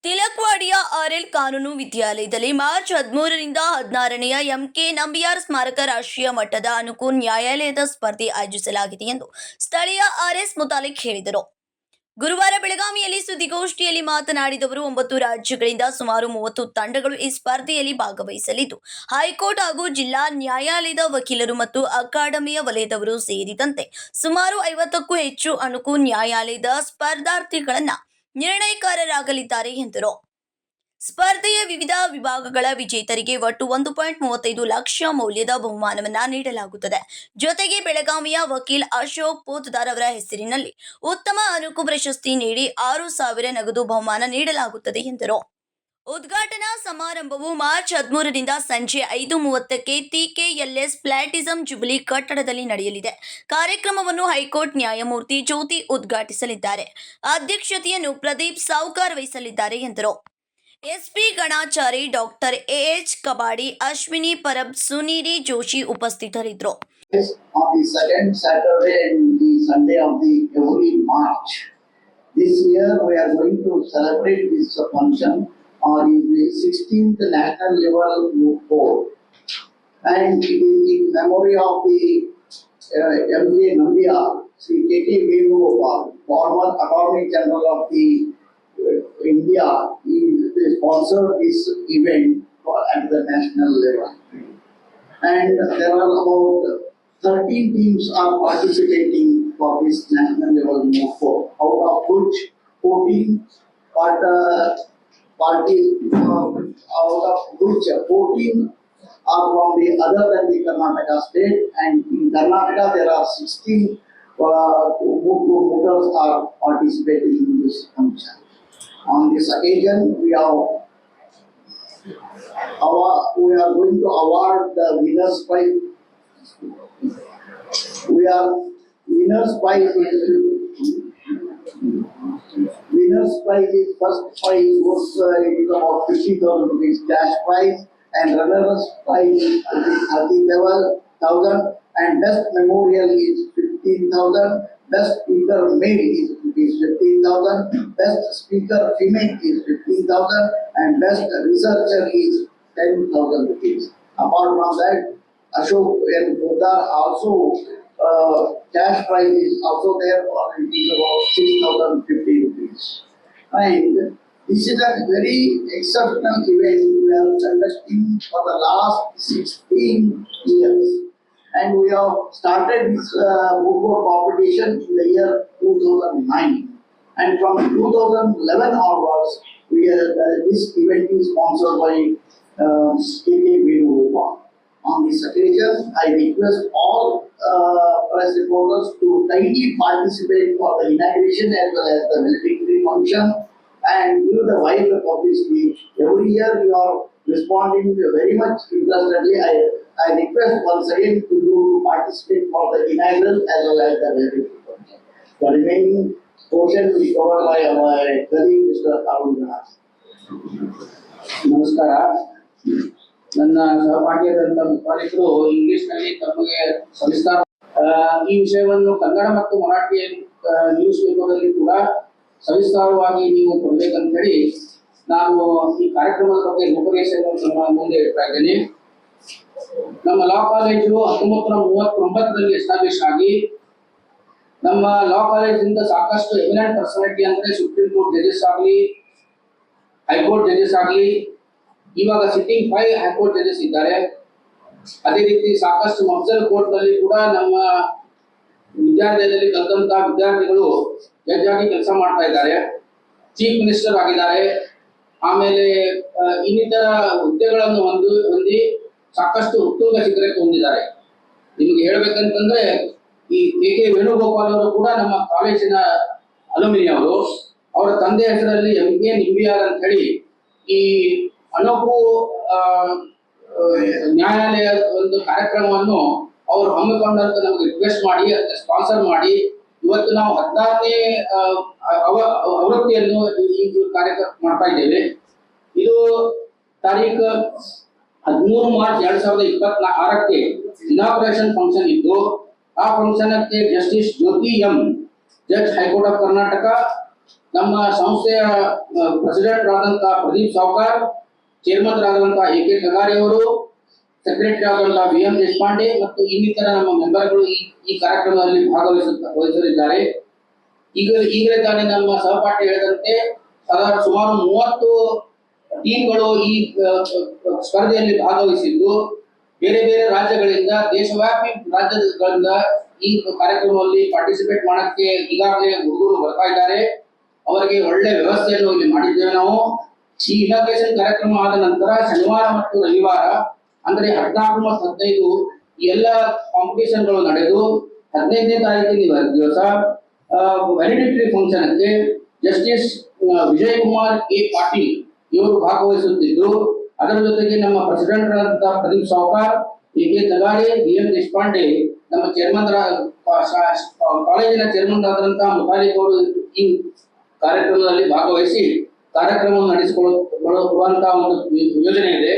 ತಿಲಕ್ವಾಡಿಯ RL ಕಾನೂನು ವಿದ್ಯಾಲಯದಲ್ಲಿ March 13ರಿಂದ 16ನೇಯ MK Nambiar ಸ್ಮಾರಕ ರಾಷ್ಟ್ರೀಯ ಮಟ್ಟದ ಅನುಕು ನ್ಯಾಯಾಲಯದ ಸ್ಪರ್ಧೆ ಆಯೋಜಿಸಲಾಗಿದೆ ಎಂದು ಸ್ಥಳೀಯ ಆರ್ಎಸ್ ಮುತಾಲಿಕ್ ಹೇಳಿದರು. ಗುರುವಾರ ಬೆಳಗಾವಿಯಲ್ಲಿ ಸುದ್ದಿಗೋಷ್ಠಿಯಲ್ಲಿ ಮಾತನಾಡಿದ ಅವರು 9 ರಾಜ್ಯಗಳಿಂದ ಸುಮಾರು 30 ತಂಡಗಳು ಈ ಸ್ಪರ್ಧೆಯಲ್ಲಿ ಭಾಗವಹಿಸಲಿದ್ದು, ಹೈಕೋರ್ಟ್ ಹಾಗೂ ಜಿಲ್ಲಾ ನ್ಯಾಯಾಲಯದ ವಕೀಲರು ಮತ್ತು ಅಕಾಡೆಮಿಯ ವಲಯದವರು ಸೇರಿದಂತೆ ಸುಮಾರು 50ಕ್ಕೂ ಹೆಚ್ಚು ಅನುಕು ನ್ಯಾಯಾಲಯದ ಸ್ಪರ್ಧಾರ್ಥಿಗಳನ್ನ ನಿರ್ಣಯಕಾರರಾಗಲಿದ್ದಾರೆ ಎಂದರು. ಸ್ಪರ್ಧೆಯ ವಿವಿಧ ವಿಭಾಗಗಳ ವಿಜೇತರಿಗೆ ಒಟ್ಟು 1.35 ಲಕ್ಷ ಮೌಲ್ಯದ ಬಹುಮಾನವನ್ನ ನೀಡಲಾಗುತ್ತದೆ. ಜೊತೆಗೆ ಬೆಳಗಾವಿಯ ವಕೀಲ್ ಅಶೋಕ್ ಪೋತದಾರ್ ಅವರ ಹೆಸರಿನಲ್ಲಿ ಉತ್ತಮ ಅನುಕು ಪ್ರಶಸ್ತಿ ನೀಡಿ 6,000 ನಗದು ಬಹುಮಾನ ನೀಡಲಾಗುತ್ತದೆ ಎಂದರು. ಉದ್ಘಾಟನಾ ಸಮಾರಂಭವು ಮಾರ್ಚ್ 13ರಿಂದ ಸಂಜೆ 5:30ಕ್ಕೆ TKLS ಪ್ಲಾಟಿಸಂ ಜುಬಿಲಿ ಕಟ್ಟಡದಲ್ಲಿ ನಡೆಯಲಿದೆ. ಕಾರ್ಯಕ್ರಮವನ್ನು ಹೈಕೋರ್ಟ್ ನ್ಯಾಯಮೂರ್ತಿ ಜ್ಯೋತಿ ಉದ್ಘಾಟಿಸಲಿದ್ದಾರೆ. ಅಧ್ಯಕ್ಷತೆಯನ್ನು ಪ್ರದೀಪ್ ಸಾವ್ಕಾರ್ ವಹಿಸಲಿದ್ದಾರೆ ಎಂದರು. SP Ganachari, doctor AH Kabadi, Ashwini Parab, Suniri Joshi ಉಪಸ್ಥಿತರಿದ್ದರು. On the second Saturday and the Sunday of the every March, this year we are going to celebrate this function on the 16th national level moot court, and it is in memory of the M.K. Nambiar, Sri K.K. Venugopal, former Attorney General of the India. He sponsored this event at the national level, and there are about 13 teams are participating for this national level moot court, out of which 14 are from the other than the Karnataka state, and in Karnataka there are 16 mooters are participating in this function. On this occasion, we are going to award the winners prize. Winners prize is first prize was is about 50,000 rupees cash prize, and runners prize is 37,000, and best memorial is 15,000. Best speaker male is 15,000. Best speaker female is 15,000, and best researcher is 10,000 rupees. Apart from that, Ashok and Poddar also cash prize is also there, for it is about 6,050 rupees. And this is a very exceptional event we are conducting for the last 16 years. And we have started this moot court competition in the year 2009. And from 2011 onwards, this event is sponsored by K.K. Venugopal. On this occasion, I request all press reporters to kindly participate for the inauguration as well as the valedictory function and give the wide publicity. Every year you are responding very much interestedly. I request once again to participate for the inaugural as well as the valedictory function. The remaining portion will be covered by our colleague Mr. Arun Ganas. ನಮಸ್ಕಾರ. ನನ್ನ ಸಹಪಾಠಿಯಾದಂಥ ಮುತಾಲಿಕರು ಇಂಗ್ಲಿಷ್ನಲ್ಲಿ ತಮಗೆ ಸಲ್ಲಿಸ್ತಾರೆ. ಈ ವಿಷಯವನ್ನು ಕನ್ನಡ ಮತ್ತು Marathi news ಪೇಪರ್ನಲ್ಲಿ ಕೂಡ ಸವಿಸ್ತಾರವಾಗಿ ನೀವು ಕೊಡಬೇಕಂತ ಹೇಳಿ ನಾನು ಈ ಕಾರ್ಯಕ್ರಮದ ಬಗ್ಗೆ ರೂಪರೇಷೆಯನ್ನು ಮುಂದೆ ಇಡ್ತಾ ಇದ್ದೇನೆ. ನಮ್ಮ ಲಾ ಕಾಲೇಜು 1939ರಲ್ಲಿ ಎಸ್ಟಾಬ್ಲಿಷ್ ಆಗಿ ನಮ್ಮ ಲಾ ಕಾಲೇಜಿಂದ ಸಾಕಷ್ಟು ಎಮಿನೆಂಟ್ ಪರ್ಸನಾಲಿಟಿ ಅಂದರೆ ಸುಪ್ರೀಂ ಕೋರ್ಟ್ ಜಡ್ಜಸ್ ಆಗಲಿ, ಹೈಕೋರ್ಟ್ ಜಡ್ಜಸ್ ಆಗಲಿ, ಇವಾಗ ಸಿಟ್ಟಿಂಗ್ 5 ಹೈಕೋರ್ಟ್ ಜಡ್ಜಸ್ ಇದ್ದಾರೆ. ಅದೇ ರೀತಿ ಸಾಕಷ್ಟು ಮಫ್ಜಲ್ ಕೋರ್ಟ್ ನಲ್ಲಿ ಕೂಡ ನಮ್ಮ ವಿದ್ಯಾಲಯದಲ್ಲಿ ಕಲಿತಂತ ವಿದ್ಯಾರ್ಥಿಗಳು ಜಡ್ಜ್ ಆಗಿ ಕೆಲಸ ಮಾಡ್ತಾ ಇದ್ದಾರೆ, ಚೀಫ್ ಮಿನಿಸ್ಟರ್ ಆಗಿದ್ದಾರೆ. ಆಮೇಲೆ ಇನ್ನಿತರ ಹುದ್ದೆಗಳನ್ನು ಹೊಂದಿ ಸಾಕಷ್ಟು ಉತ್ತುಂಗ ಶಿಖರಕ್ಕೆ ಹೊಂದಿದ್ದಾರೆ. ನಿಮಗೆ ಹೇಳ್ಬೇಕಂತಂದ್ರೆ ಈ KK ವೇಣುಗೋಪಾಲ್ ಅವರು ಕೂಡ ನಮ್ಮ ಕಾಲೇಜಿನ ಅಲುಮಿನಿ ಅವರು. ಅವರ ತಂದೆ ಹೆಸರಲ್ಲಿ MK ನಂಬಿಯಾರ್ ಅಂತ ಹೇಳಿ ಈ ಅನುಕು ನ್ಯಾಯಾಲಯ ಒಂದು ಕಾರ್ಯಕ್ರಮವನ್ನು ಅವರು ಹಮ್ಮಿಕೊಂಡಂತ ನಮಗೆ ರಿಕ್ವೆಸ್ಟ್ ಮಾಡಿ ಸ್ಪಾನ್ಸರ್ ಮಾಡಿ ಇವತ್ತು ನಾವು 16ನೇ ಆವೃತ್ತಿಯನ್ನು ಈ ಕಾರ್ಯಕ್ರಮ ಮಾಡ್ತಾ ಇದ್ದೇವೆ. ಇದು ತಾರೀಖು 13 ಮಾರ್ಚ್ 2026ಕ್ಕೆ ಇನಾಗ್ರೇಷನ್ ಫಂಕ್ಷನ್ ಇದ್ದು, ಆ ಫಂಕ್ಷನ್ಗೆ justice Jyothi M, judge high court of Karnataka, ನಮ್ಮ ಸಂಸ್ಥೆಯ ಪ್ರೆಸಿಡೆಂಟ್ ಆದಂತಹ ಪ್ರದೀಪ್ ಸಾವ್ಕಾರ್, ಚೇರ್ಮನ್ ಆದಂತಹ ಎ ಕೆ ತಗಾರಿ ಅವರು, ಸೆಕ್ರೆಟರಿ ಆದಂತಹ ವಿ ಎಂ ದೇಶಪಾಂಡೆ ಮತ್ತು ಇನ್ನಿತರ ನಮ್ಮ ಮೆಂಬರ್ಗಳು ಈ ಕಾರ್ಯಕ್ರಮದಲ್ಲಿ ವಹಿಸಲಿದ್ದಾರೆ. ಈಗಲೇ ತಾನೇ ನಮ್ಮ ಸಹಪಾಠಿ ಹೇಳಿದಂತೆ ಸುಮಾರು 30 ಟೀಮ್ಗಳು ಈ ಸ್ಪರ್ಧೆಯಲ್ಲಿ ಭಾಗವಹಿಸಿದ್ದು ಬೇರೆ ಬೇರೆ ರಾಜ್ಯಗಳಿಂದ, ದೇಶವ್ಯಾಪಿ ರಾಜ್ಯಗಳಿಂದ ಈ ಕಾರ್ಯಕ್ರಮದಲ್ಲಿ ಪಾರ್ಟಿಸಿಪೇಟ್ ಮಾಡಕ್ಕೆ ಈಗಾಗಲೇ ಹುಡುಗರು ಬರ್ತಾ ಇದ್ದಾರೆ. ಅವರಿಗೆ ಒಳ್ಳೆ ವ್ಯವಸ್ಥೆಯನ್ನು ಇಲ್ಲಿ ಮಾಡಿದ್ದೇವೆ ನಾವು. ಈ ಇನಾಗ್ರೇಷನ್ ಕಾರ್ಯಕ್ರಮ ಆದ ನಂತರ ಶನಿವಾರ ಮತ್ತು ರವಿವಾರ ಅಂದ್ರೆ 14 ಮತ್ತು 15 ಈ ಎಲ್ಲ ಕಾಂಪಿಟೇಷನ್ಗಳು ನಡೆದು 15ನೇ ತಾರೀಕಿನ ದಿವಸ ವ್ಯಾಲಿಡಿಟರಿ ಫಂಕ್ಷನ್ ಅಲ್ಲಿ ಜಸ್ಟಿಸ್ ವಿಜಯ್ ಕುಮಾರ್ ಎ ಪಾಟೀಲ್ ಇವರು ಭಾಗವಹಿಸುತ್ತಿದ್ದು, ಅದರ ಜೊತೆಗೆ ನಮ್ಮ ಪ್ರೆಸಿಡೆಂಟ್ ಆದಂತಹ Pradeep Savkar, A K Tagari, V M Deshpande, ನಮ್ಮ ಚೇರ್ಮನ್ ಕಾಲೇಜಿನ ಚೇರ್ಮನ್ ಆದಂತಹ ಮುತಾಲಿಕ್ ಅವರು ಈ ಕಾರ್ಯಕ್ರಮದಲ್ಲಿ ಭಾಗವಹಿಸಿ ಕಾರ್ಯಕ್ರಮವನ್ನು ನಡೆಸಿಕೊಳ್ಳುವಂತಹ ಒಂದು ಯೋಜನೆ ಇದೆ.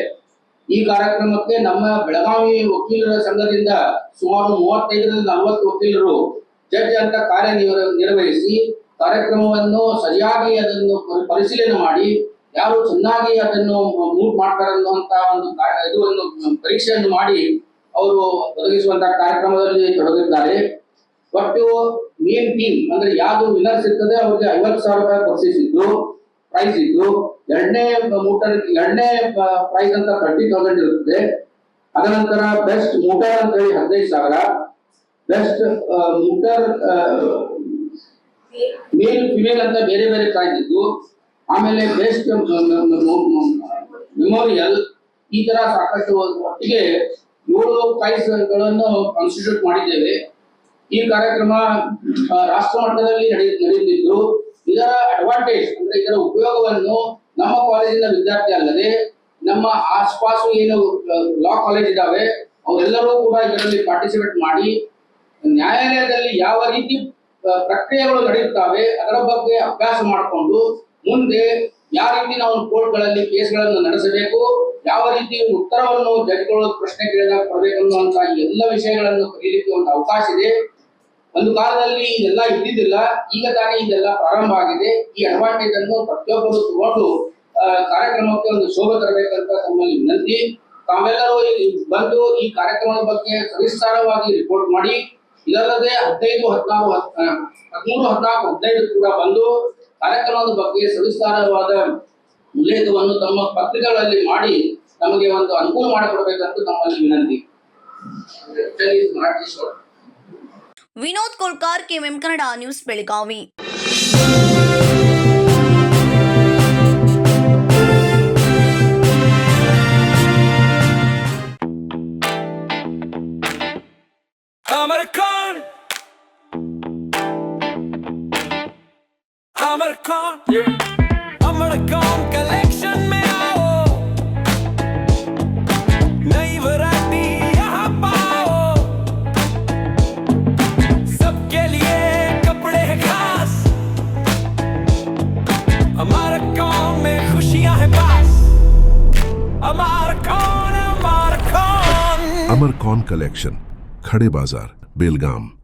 ಈ ಕಾರ್ಯಕ್ರಮಕ್ಕೆ ನಮ್ಮ ಬೆಳಗಾವಿ ವಕೀಲರ ಸಂಘದಿಂದ ಸುಮಾರು 35ರಿಂದ 40 ವಕೀಲರು ಜಡ್ಜ್ ಅಂತ ಕಾರ್ಯನಿರ್ವಹಿಸಿ ಕಾರ್ಯಕ್ರಮವನ್ನು ಸರಿಯಾಗಿ ಅದನ್ನು ಪರಿಶೀಲನೆ ಮಾಡಿ ಯಾರು ಚೆನ್ನಾಗಿ ಅದನ್ನು ಮೂಟ್ ಮಾಡ್ತಾರೆ ಅನ್ನುವಂತಹ ಒಂದು ಪರೀಕ್ಷೆಯನ್ನು ಮಾಡಿ ಅವರು ಒದಗಿಸುವಂತಹ ಕಾರ್ಯಕ್ರಮದಲ್ಲಿ ತೊಡಗಿದ್ದಾರೆ. ಒಟ್ಟು ಮೇನ್ ಟೀಮ್ ಅಂದ್ರೆ ಯಾವುದು ವಿನ್ನರ್ಸ್ ಇರ್ತದೆ ಅವ್ರಿಗೆ 50,000 ರೂಪಾಯಿ ಬಕ್ಷೀಸಿದ್ದು ಪ್ರೈಸ್ ಇದ್ದು, ಎರಡನೇ ಪ್ರೈಸ್ ಅಂತ 30,000 ಇರುತ್ತದೆ. ಅದನಂತರ ಬೆಸ್ಟ್ ಮೋಟಾರ್ ಅಂತ ಹೇಳಿ 15,000, ಬೆಸ್ಟ್ ಮೋಟಾರ್ ಮೇಲ್ ಫಿಮೇಲ್ ಅಂತ ಬೇರೆ ಬೇರೆ ಪ್ರೈಸ್ ಇದ್ದು, ಆಮೇಲೆ ಬೆಸ್ಟ್ ಮೆಮೋರಿಯಲ್, ಈ ತರ ಸಾಕಷ್ಟು ಒಟ್ಟಿಗೆ 7 ಪ್ರೈಸ್ಗಳನ್ನು ಕಾನ್ಸ್ಟಿಟ್ಯೂಟ್ ಮಾಡಿದ್ದೇವೆ. ಈ ಕಾರ್ಯಕ್ರಮ ರಾಷ್ಟ್ರ ಮಟ್ಟದಲ್ಲಿ ನಡೆಯುತ್ತಿದ್ದು ಇದರ ಅಡ್ವಾಂಟೇಜ್ ಅಂದ್ರೆ ಇದರ ಉಪಯೋಗವನ್ನು ನಮ್ಮ ಕಾಲೇಜಿನ ವಿದ್ಯಾರ್ಥಿ ಅಲ್ಲದೆ ನಮ್ಮ ಆಸ್ಪಾಸು ಏನು ಲಾ ಕಾಲೇಜ್ ಇದಾವೆ ಅವರೆಲ್ಲರೂ ಕೂಡ ಇದರಲ್ಲಿ ಪಾರ್ಟಿಸಿಪೇಟ್ ಮಾಡಿ ನ್ಯಾಯಾಲಯದಲ್ಲಿ ಯಾವ ರೀತಿ ಪ್ರಕ್ರಿಯೆಗಳು ನಡೆಯುತ್ತವೆ ಅದರ ಬಗ್ಗೆ ಅಭ್ಯಾಸ ಮಾಡಿಕೊಂಡು ಮುಂದೆ ಯಾವ ರೀತಿ ನಾವು ಕೋರ್ಟ್ಗಳಲ್ಲಿ ಕೇಸ್ಗಳನ್ನು ನಡೆಸಬೇಕು, ಯಾವ ರೀತಿ ಉತ್ತರವನ್ನು ಜಡ್ಜ್ಗಳು ಪ್ರಶ್ನೆ ಕೇಳಿದಾಗ ಕೊಡಬೇಕು ಅನ್ನುವಂತಹ ಎಲ್ಲ ವಿಷಯಗಳನ್ನು ಕಲಿಯಲಿಕ್ಕೆ ಒಂದು ಅವಕಾಶ ಇದೆ. ಒಂದು ಕಾಲದಲ್ಲಿ ಇದೆಲ್ಲ ಇದ್ದಿದ್ದಿಲ್ಲ, ಈಗ ತಾನೇ ಇದೆಲ್ಲ ಪ್ರಾರಂಭ ಆಗಿದೆ. ಈ ಅಡ್ವಾಂಟೇಜ್ ಅನ್ನು ಪ್ರತಿಯೊಬ್ಬರು ತಗೊಂಡು ಕಾರ್ಯಕ್ರಮಕ್ಕೆ ಒಂದು ಶೋಭೆ ತರಬೇಕಂತ ತಮ್ಮಲ್ಲಿ ವಿನಂತಿ. ತಾವೆಲ್ಲರೂ ಬಂದು ಈ ಕಾರ್ಯಕ್ರಮದ ಬಗ್ಗೆ ಸವಿಸ್ತಾರವಾಗಿ ರಿಪೋರ್ಟ್ ಮಾಡಿ, ಇದಲ್ಲದೆ 15, 14, 13, 14, 15 ಕೂಡ ಬಂದು ಕಾರ್ಯಕ್ರಮದ ಬಗ್ಗೆ ಸವಿಸ್ತಾರವಾದ ಉಲ್ಲೇಖವನ್ನು ತಮ್ಮ ಪತ್ರಿಕೆಗಳಲ್ಲಿ ಮಾಡಿ ನಮಗೆ ಒಂದು ಅನುಕೂಲ ಮಾಡಿಕೊಡಬೇಕಂತ ತಮ್ಮಲ್ಲಿ ವಿನಂತಿ. Vinod Kolkar, KMM Kannada news, Belagavi. Amarcon collection में आओ, नई वैरायटी यहाँ पाओ, सबके लिए कपड़े हैं खास, Amarcon में खुशियाँ हैं पास, Amarcon, Amarcon. Amarcon collection, खड़े बाजार, बेलगाम.